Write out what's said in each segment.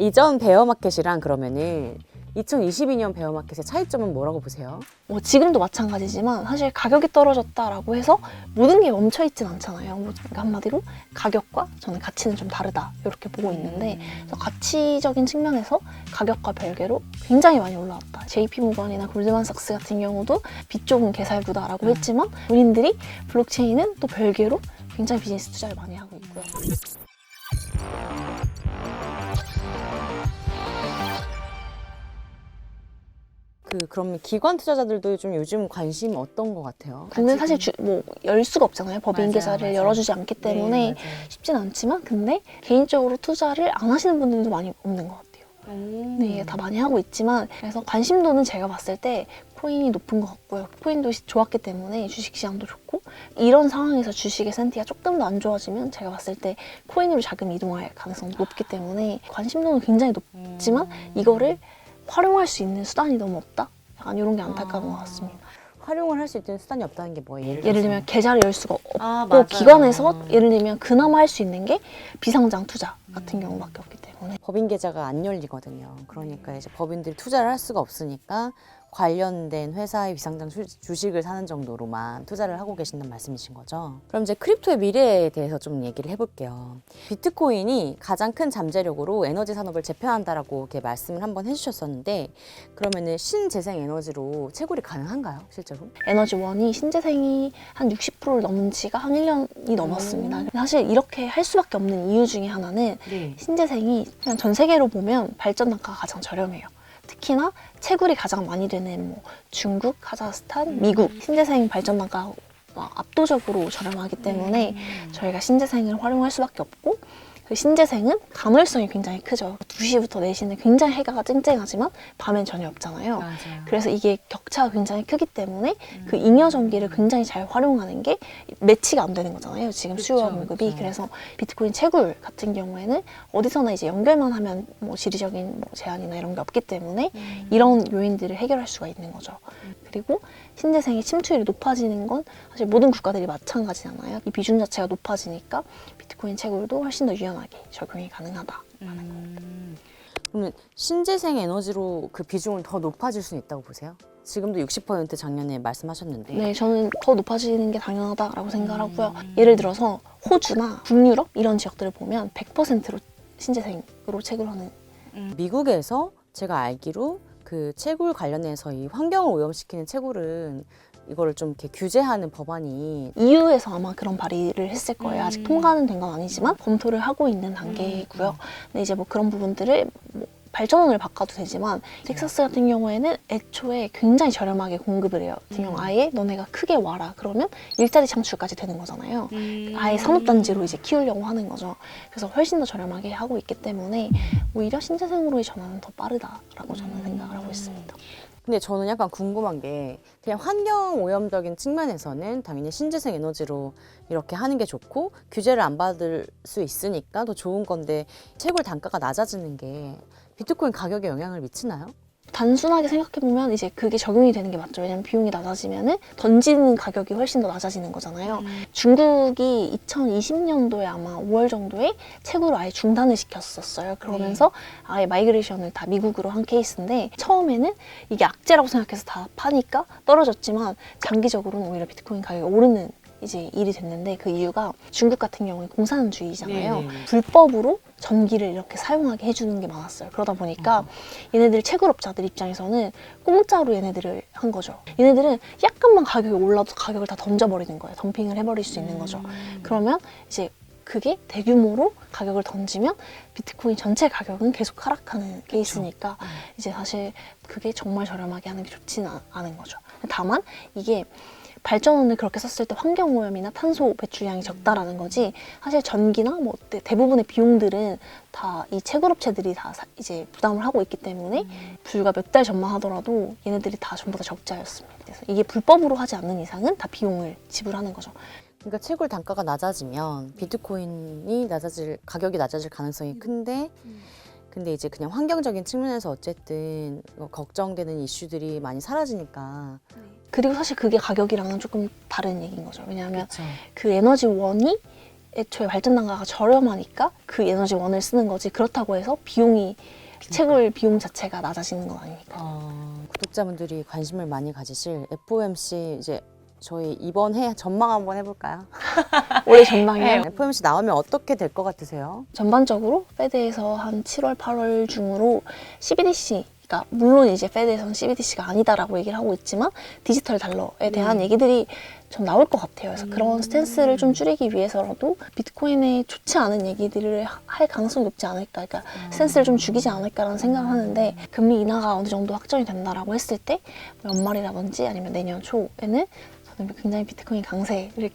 이전 베어마켓이랑 그러면은 2022년 베어마켓의 차이점은 뭐라고 보세요? 뭐 지금도 마찬가지지만 사실 가격이 떨어졌다라고 해서 모든 게 멈춰 있진 않잖아요. 뭐 그러니까 한마디로 가격과 저는 가치는 좀 다르다 이렇게 보고 있는데, 그래서 가치적인 측면에서 가격과 별개로 굉장히 많이 올라왔다. JP모건이나 골드만삭스 같은 경우도 빛 좁은 개살구다라고 했지만 본인들이 블록체인은 또 별개로 굉장히 비즈니스 투자를 많이 하고 있고요. 그럼 기관 투자자들도 좀 요즘 관심이 어떤 것 같아요? 근데 사실 뭐 열 수가 없잖아요. 법인 맞아요, 계좌를 맞아요. 열어주지 않기 때문에 네, 맞아요. 쉽진 않지만, 근데 개인적으로 투자를 안 하시는 분들도 많이 없는 것 같아요. 네, 다 많이 하고 있지만, 그래서 관심도는 제가 봤을 때 코인이 높은 것 같고요. 코인도 좋았기 때문에 주식시장도 좋고, 이런 상황에서 주식의 센티가 조금 더 안 좋아지면 제가 봤을 때 코인으로 자금 이동할 가능성도 높기 때문에 관심도는 굉장히 높지만 이거를 활용할 수 있는 수단이 너무 없다? 약간 이런 게 안타까운 것 같습니다. 활용을 할 수 있는 수단이 없다는 게 뭐예요? 예를 들면 계좌를 열 수가 없고, 맞아요. 기관에서 예를 들면 그나마 할 수 있는 게 비상장 투자 같은 경우밖에 없기 때문에. 법인 계좌가 안 열리거든요. 그러니까 이제 법인들이 투자를 할 수가 없으니까 관련된 회사의 비상장 주식을 사는 정도로만 투자를 하고 계신다는 말씀이신 거죠. 그럼 이제 크립토의 미래에 대해서 좀 얘기를 해볼게요. 비트코인이 가장 큰 잠재력으로 에너지 산업을 재편한다라고 이렇게 말씀을 한번 해주셨었는데, 그러면은 신재생 에너지로 채굴이 가능한가요, 실제로? 에너지원이 신재생이 한 60%를 넘은 지가 한 1년이 넘었습니다. 사실 이렇게 할 수밖에 없는 이유 중에 하나는 신재생이 그냥 전 세계로 보면 발전 단가가 가장 저렴해요. 특히나 채굴이 가장 많이 되는 뭐 중국, 카자흐스탄, 미국 신재생 발전 단가가 압도적으로 저렴하기 때문에 저희가 신재생을 활용할 수밖에 없고, 그 신재생은 간헐성이 굉장히 크죠. 2시부터 4시는 굉장히 해가 쨍쨍하지만 밤엔 전혀 없잖아요. 맞아요. 그래서 이게 격차가 굉장히 크기 때문에 그 잉여 전기를 굉장히 잘 활용하는 게 매치가 안 되는 거잖아요. 지금 수요와 공급이. 그쵸. 그래서 비트코인 채굴 같은 경우에는 어디서나 이제 연결만 하면 뭐 지리적인 뭐 제한이나 이런 게 없기 때문에 이런 요인들을 해결할 수가 있는 거죠. 그리고 신재생의 침투율이 높아지는 건 사실 모든 국가들이 마찬가지잖아요. 이 비중 자체가 높아지니까 비트코인 채굴도 훨씬 더 유연하게 적용이 가능하다. 그러면 신재생 에너지로 그 비중을 더 높아질 수는 있다고 보세요? 지금도 60% 작년에 말씀하셨는데. 네, 저는 더 높아지는 게 당연하다라고 생각을 하고요. 예를 들어서 호주나 북유럽 이런 지역들을 보면 100%로 신재생으로 채굴하는. 미국에서 제가 알기로 그 채굴 관련해서 이 환경을 오염시키는 채굴은 이거를 좀 이렇게 규제하는 법안이 EU에서 아마 그런 발의를 했을 거예요. 아직 통과는 된 건 아니지만 검토를 하고 있는 단계이고요. 근데 이제 뭐 그런 부분들을 뭐 발전원을 바꿔도 되지만, 텍사스 같은 경우에는 애초에 굉장히 저렴하게 공급을 해요. 같은 경우 아예 너네가 크게 와라 그러면 일자리 창출까지 되는 거잖아요. 아예 산업단지로 이제 키우려고 하는 거죠. 그래서 훨씬 더 저렴하게 하고 있기 때문에 오히려 신재생으로의 전환은 더 빠르다라고 저는 생각을 하고 있습니다. 근데 저는 약간 궁금한 게, 그냥 환경 오염적인 측면에서는 당연히 신재생 에너지로 이렇게 하는 게 좋고 규제를 안 받을 수 있으니까 더 좋은 건데, 채굴 단가가 낮아지는 게 비트코인 가격에 영향을 미치나요? 단순하게 생각해보면 이제 그게 적용이 되는 게 맞죠. 왜냐면 비용이 낮아지면은 던지는 가격이 훨씬 더 낮아지는 거잖아요. 중국이 2020년도에 아마 5월 정도에 채굴을 아예 중단을 시켰었어요. 그러면서 아예 마이그레이션을 다 미국으로 한 케이스인데, 처음에는 이게 악재라고 생각해서 다 파니까 떨어졌지만 장기적으로는 오히려 비트코인 가격이 오르는 이제 일이 됐는데, 그 이유가 중국 같은 경우에 공산주의잖아요. 불법으로 전기를 이렇게 사용하게 해주는 게 많았어요. 그러다 보니까 얘네들 채굴업자들 입장에서는 공짜로 얘네들을 한 거죠. 얘네들은 약간만 가격이 올라도 가격을 다 던져버리는 거예요. 덤핑을 해버릴 수 있는 거죠. 그러면 이제 그게 대규모로 가격을 던지면 비트코인 전체 가격은 계속 하락하는 케이스니까 이제 사실 그게 정말 저렴하게 하는 게 좋지는 않은 거죠. 다만 이게 발전원을 그렇게 썼을 때 환경오염이나 탄소 배출량이 적다라는 거지, 사실 전기나 뭐 대부분의 비용들은 다 이 채굴업체들이 다 이제 부담을 하고 있기 때문에 불과 몇 달 전만 하더라도 얘네들이 다 전부 다 적자였습니다. 그래서 이게 불법으로 하지 않는 이상은 다 비용을 지불하는 거죠. 그러니까 채굴 단가가 낮아지면 비트코인이 가격이 낮아질 가능성이 큰데, 근데 이제 그냥 환경적인 측면에서 어쨌든 걱정되는 이슈들이 많이 사라지니까. 그리고 사실 그게 가격이랑은 조금 다른 얘기인 거죠. 왜냐하면 그쵸. 그 에너지원이 애초에 발전 단가가 저렴하니까 그 에너지원을 쓰는 거지 그렇다고 해서 비용이 채굴 비용 자체가 낮아지는 건 아니니까. 구독자분들이 관심을 많이 가지실 FOMC 이제 저희 이번 해 전망 한번 해볼까요? 올해 전망이요. FOMC 나오면 어떻게 될 것 같으세요? 전반적으로 페드에서 한 7월, 8월 중으로 CBDC, 그러니까 물론 이제 페드에서는 CBDC가 아니다라고 얘기를 하고 있지만 디지털 달러에 대한 얘기들이 좀 나올 것 같아요. 그래서 그런 스탠스를 좀 줄이기 위해서라도 비트코인에 좋지 않은 얘기들을 할 가능성이 높지 않을까, 그러니까 스탠스를 좀 죽이지 않을까라는 생각을 하는데, 금리 인하가 어느 정도 확정이 된다라고 했을 때 연말이라든지 아니면 내년 초에는 저는 굉장히 비트코인 강세를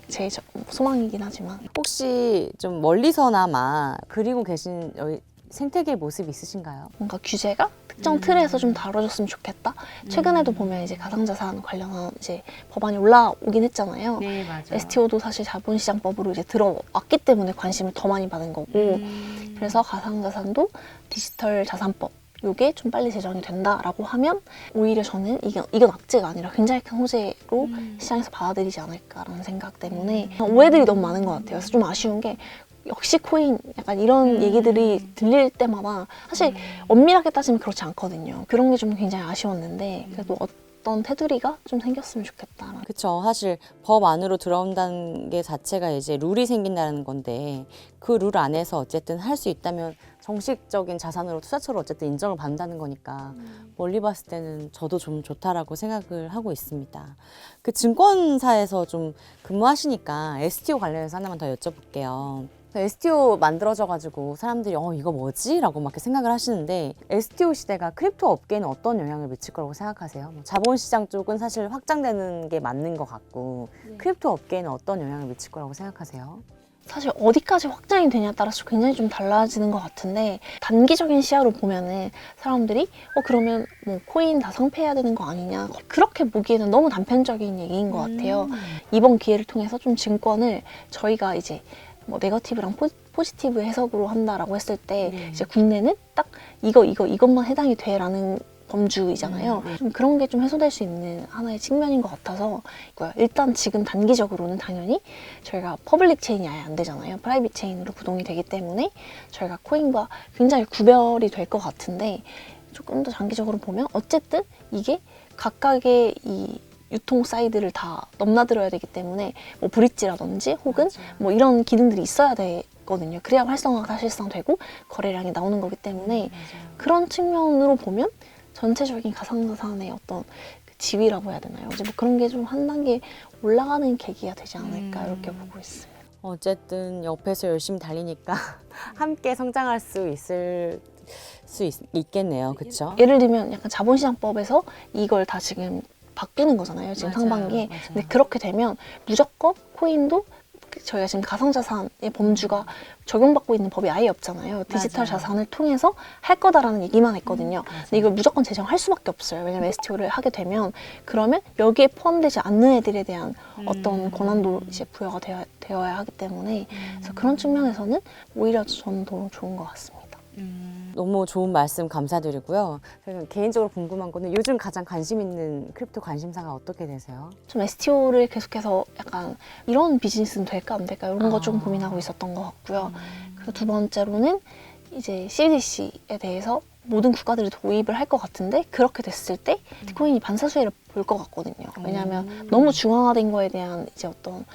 제 소망이긴 하지만. 혹시 좀 멀리서나마 그리고 계신 여기 생태계의 모습이 있으신가요? 뭔가 규제가 특정 틀에서 좀 다뤄졌으면 좋겠다. 최근에도 보면 이제 가상자산 관련한 이제 법안이 올라오긴 했잖아요. 네, 맞아요. STO도 사실 자본시장법으로 이제 들어왔기 때문에 관심을 더 많이 받은 거고, 그래서 가상자산도 디지털 자산법 요게 좀 빨리 제정이 된다라고 하면 오히려 저는 이건 악재가 아니라 굉장히 큰 호재로 시장에서 받아들이지 않을까라는 생각 때문에 오해들이 너무 많은 것 같아요. 그래서 좀 아쉬운 게 역시 코인 약간 이런 얘기들이 들릴 때마다 사실 엄밀하게 따지면 그렇지 않거든요. 그런 게 좀 굉장히 아쉬웠는데 그래도 어떤 테두리가 좀 생겼으면 좋겠다. 그쵸. 사실 법 안으로 들어온다는 게 자체가 이제 룰이 생긴다는 건데 그 룰 안에서 어쨌든 할 수 있다면 정식적인 자산으로 투자처로 어쨌든 인정을 받는다는 거니까 멀리 봤을 때는 저도 좀 좋다라고 생각을 하고 있습니다. 그 증권사에서 좀 근무하시니까 STO 관련해서 하나만 더 여쭤볼게요. STO 만들어져가지고 사람들이 이거 뭐지? 라고 막 이렇게 생각을 하시는데 STO 시대가 크립토 업계에는 어떤 영향을 미칠 거라고 생각하세요? 뭐 자본시장 쪽은 사실 확장되는 게 맞는 것 같고 크립토 업계에는 어떤 영향을 미칠 거라고 생각하세요? 사실 어디까지 확장이 되냐에 따라서 굉장히 좀 달라지는 것 같은데, 단기적인 시야로 보면은 사람들이 그러면 뭐 코인 다 상폐해야 되는 거 아니냐, 그렇게 보기에는 너무 단편적인 얘기인 것 같아요. 이번 기회를 통해서 좀 증권을 저희가 이제 뭐 네거티브랑 포지티브 해석으로 한다라고 했을 때 이제 국내는 딱 이것만 해당이 돼라는 범주이잖아요. 좀 그런 게 좀 해소될 수 있는 하나의 측면인 것 같아서 일단 지금 단기적으로는 당연히 저희가 퍼블릭 체인이 아예 안 되잖아요. 프라이빗 체인으로 구동이 되기 때문에 저희가 코인과 굉장히 구별이 될 것 같은데, 조금 더 장기적으로 보면 어쨌든 이게 각각의 이 유통 사이드를 다 넘나들어야 되기 때문에 뭐 브릿지라든지 혹은 뭐 이런 기능들이 있어야 되거든요. 그래야 활성화가 사실상 되고 거래량이 나오는 거기 때문에 그런 측면으로 보면 전체적인 가상자산의 어떤 지위라고 해야 되나요? 이제 뭐 그런 게 좀 한 단계 올라가는 계기가 되지 않을까 이렇게 보고 있습니다. 어쨌든 옆에서 열심히 달리니까 함께 성장할 수 있겠네요. 그렇죠? 예를 들면 약간 자본시장법에서 이걸 다 지금 바꾸는 거잖아요. 지금 상반기에. 근데 그렇게 되면 무조건 코인도 저희가 지금 가상자산의 범주가 적용받고 있는 법이 아예 없잖아요. 디지털 자산을 통해서 할 거다라는 얘기만 했거든요. 근데 이걸 무조건 제정할 수밖에 없어요. 왜냐면 STO를 하게 되면 그러면 여기에 포함되지 않는 애들에 대한 어떤 권한도 이제 부여가 되어야 하기 때문에 그래서 그런 측면에서는 오히려 저는 더 좋은 것 같습니다. 너무 좋은 말씀 감사드리고요. 저는 개인적으로 궁금한 거는 요즘 가장 관심 있는 크립토 관심사가 어떻게 되세요? 좀 STO를 계속해서 약간 이런 비즈니스는 될까 안 될까 이런 거 좀 고민하고 있었던 것 같고요. 그리고 두 번째로는 이제 CBDC에 대해서 모든 국가들이 도입을 할 것 같은데, 그렇게 됐을 때 비트코인이 반사수혜를 볼 것 같거든요. 왜냐하면 너무 중앙화된 거에 대한 이제 어떤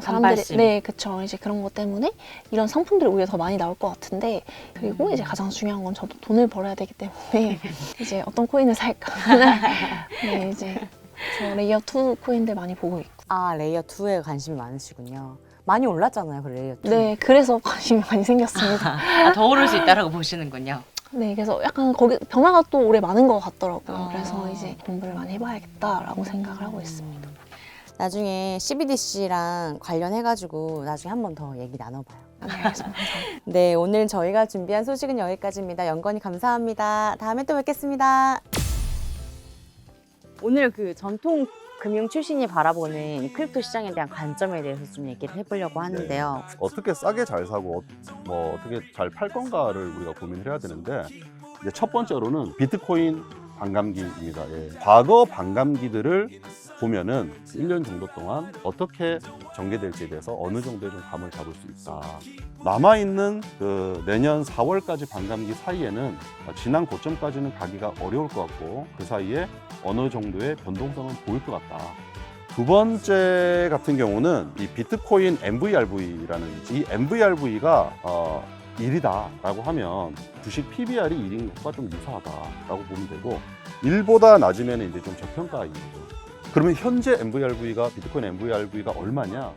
사람들이 네, 그쵸. 이제 그런 것 때문에 이런 상품들이 오히려 더 많이 나올 것 같은데, 그리고 이제 가장 중요한 건 저도 돈을 벌어야 되기 때문에 이제 어떤 코인을 살까. 네, 이제 저 레이어 2 코인들 많이 보고 있고. 레이어 2에 관심이 많으시군요. 많이 올랐잖아요, 그 레이어 2. 네, 그래서 관심이 많이 생겼습니다. 더 오를 수 있다라고 보시는군요. 네, 그래서 약간 거기 변화가 또 올해 많은 것 같더라고요. 그래서 이제 공부를 많이 해봐야겠다라고 생각을 하고 있습니다. 나중에 CBDC랑 관련해가지고 나중에 한 번 더 얘기 나눠봐요. 네, 알겠습니다. 네, 오늘 저희가 준비한 소식은 여기까지입니다. 연건이 감사합니다. 다음에 또 뵙겠습니다. 오늘 그 전통 금융 출신이 바라보는 크립토 시장에 대한 관점에 대해서 좀 얘기를 해보려고 하는데요. 어떻게 싸게 잘 사고 뭐 어떻게 잘 팔 건가를 우리가 고민을 해야 되는데, 이제 첫 번째로는 비트코인 반감기입니다. 과거 반감기들을 보면은 1년 정도 동안 어떻게 전개될지에 대해서 어느 정도의 좀 감을 잡을 수 있다. 남아있는 그 내년 4월까지 반감기 사이에는 지난 고점까지는 가기가 어려울 것 같고 그 사이에 어느 정도의 변동성은 보일 것 같다. 두 번째 같은 경우는 이 비트코인 MVRV라는 이 MVRV가 1이다라고 하면 주식 PBR이 1인 것과 좀 유사하다라고 보면 되고 1보다 낮으면 이제 좀 저평가인 거죠. 그러면 현재 MVRV가 비트코인 MVRV가 얼마냐?